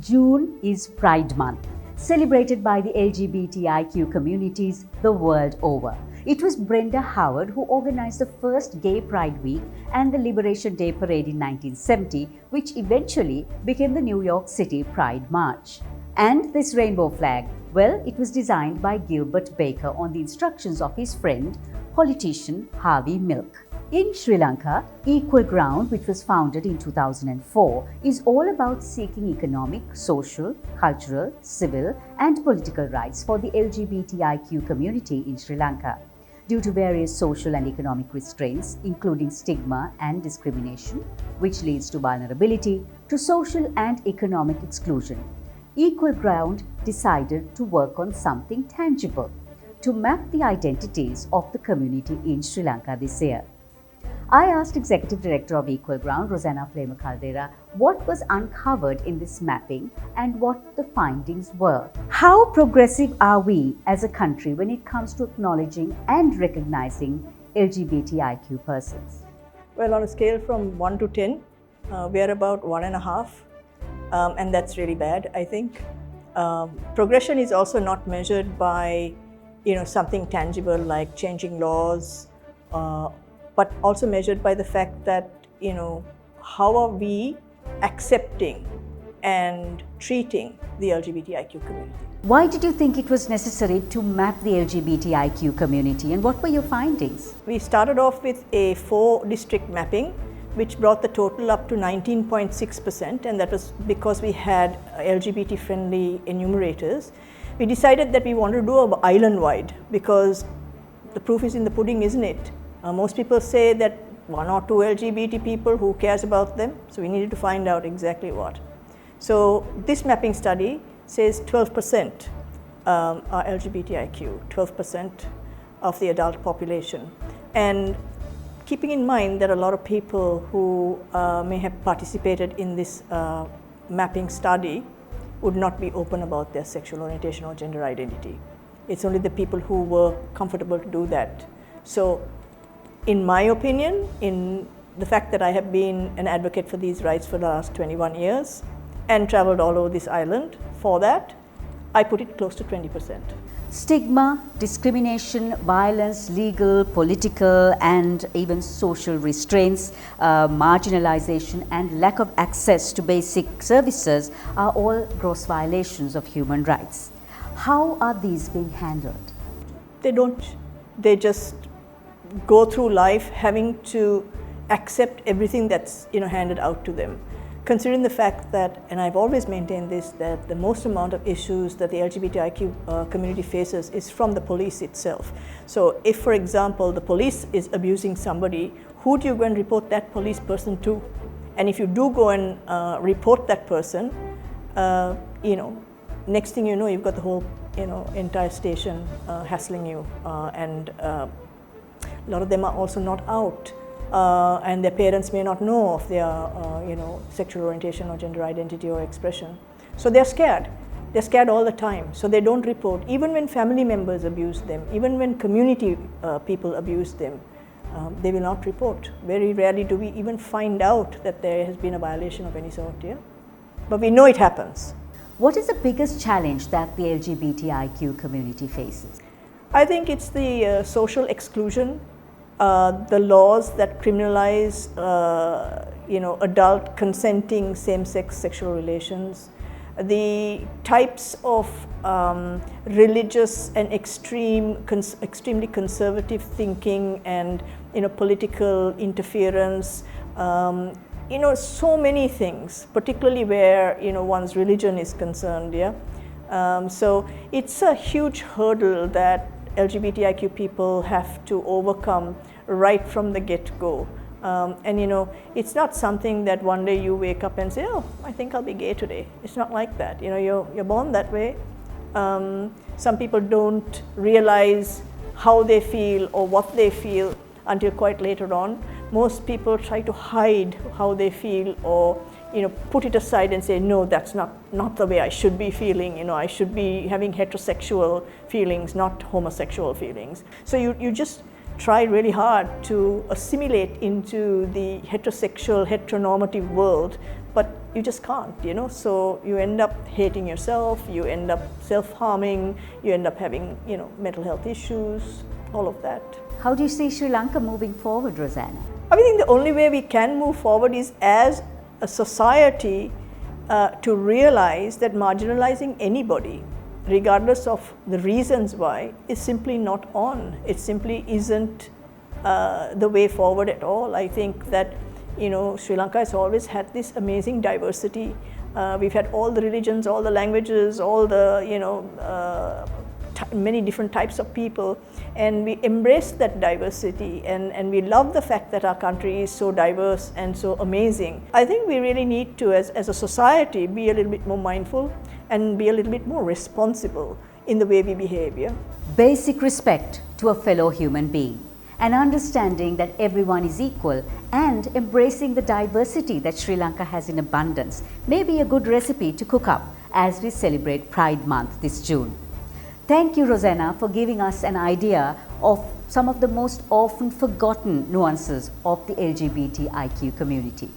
June is Pride Month, celebrated by the LGBTIQ communities the world over. It was Brenda Howard who organized the first Gay Pride Week and the Liberation Day Parade in 1970, which eventually became the New York City Pride March. And this rainbow flag, well, it was designed by Gilbert Baker on the instructions of his friend, politician Harvey Milk. In Sri Lanka, Equal Ground, which was founded in 2004, is all about seeking economic, social, cultural, civil and political rights for the LGBTIQ community in Sri Lanka. Due to various social and economic restraints, including stigma and discrimination, which leads to vulnerability, to social and economic exclusion, Equal Ground decided to work on something tangible, to map the identities of the community in Sri Lanka this year. I asked Executive Director of Equal Ground, Rosanna Flamer-Caldera, what was uncovered in this mapping and what the findings were. How progressive are we as a country when it comes to acknowledging and recognizing LGBTIQ persons? Well, on a scale from 1 to 10, we are about 1.5, and that's really bad, I think. Progression is also not measured by, something tangible like changing laws, but also measured by the fact that, how are we accepting and treating the LGBTIQ community. Why did you think it was necessary to map the LGBTIQ community and what were your findings? We started off with a 4-district mapping, which brought the total up to 19.6%, and that was because we had LGBT-friendly enumerators. We decided that we wanted to do island-wide because the proof is in the pudding, isn't it? Most people say that 1 or 2 LGBT people, who cares about them? So we needed to find out exactly what. So this mapping study says 12% are LGBTIQ, 12% of the adult population. And keeping in mind that a lot of people who may have participated in this mapping study would not be open about their sexual orientation or gender identity. It's only the people who were comfortable to do that. So in my opinion, in the fact that I have been an advocate for these rights for the last 21 years and traveled all over this island for that, I put it close to 20%. Stigma, discrimination, violence, legal, political and even social restraints, marginalization and lack of access to basic services are all gross violations of human rights. How are these being handled? They don't. They just go through life having to accept everything that's handed out to them. Considering the fact that, and I've always maintained this, that the most amount of issues that the LGBTIQ community faces is from the police itself. So if, for example, the police is abusing somebody, who do you go and report that police person to? And if you do go and report that person, next thing you know, you've got the whole entire station hassling you, and a lot of them are also not out, and their parents may not know of their sexual orientation or gender identity or expression. So they're scared. They're scared all the time, so they don't report. Even when family members abuse them, even when community people abuse them, they will not report. Very rarely do we even find out that there has been a violation of any sort, but we know it happens. What is the biggest challenge that the LGBTIQ community faces? I think it's the social exclusion, the laws that criminalize, adult consenting same-sex sexual relations, the types of religious and extremely conservative thinking and political interference. So many things, particularly where one's religion is concerned. So it's a huge hurdle that LGBTIQ people have to overcome right from the get-go. And it's not something that one day you wake up and say, oh, I think I'll be gay today. It's not like that. You're born that way. Some people don't realize how they feel or what they feel until quite later on. Most people try to hide how they feel or put it aside and say, no, that's not the way I should be feeling. I should be having heterosexual feelings, not homosexual feelings. So you just try really hard to assimilate into the heterosexual, heteronormative world but you just can't, you know. So you end up hating yourself, you end up self-harming, you end up having, you know, mental health issues, all of that. How do you see Sri Lanka moving forward, Rosanna? I think the only way we can move forward is as a society to realize that marginalizing anybody, regardless of the reasons why, is simply not on. It simply isn't the way forward at all. I think that, you know, Sri Lanka has always had this amazing diversity. We've had all the religions, all the languages, all the, you know, many different types of people, and we embrace that diversity, and we love the fact that our country is so diverse and so amazing. I think we really need to, as a society, be a little bit more mindful and be a little bit more responsible in the way we behave. Yeah? Basic respect to a fellow human being, and understanding that everyone is equal, and embracing the diversity that Sri Lanka has in abundance may be a good recipe to cook up as we celebrate Pride Month this June. Thank you, Rosanna, for giving us an idea of some of the most often forgotten nuances of the LGBTIQ community.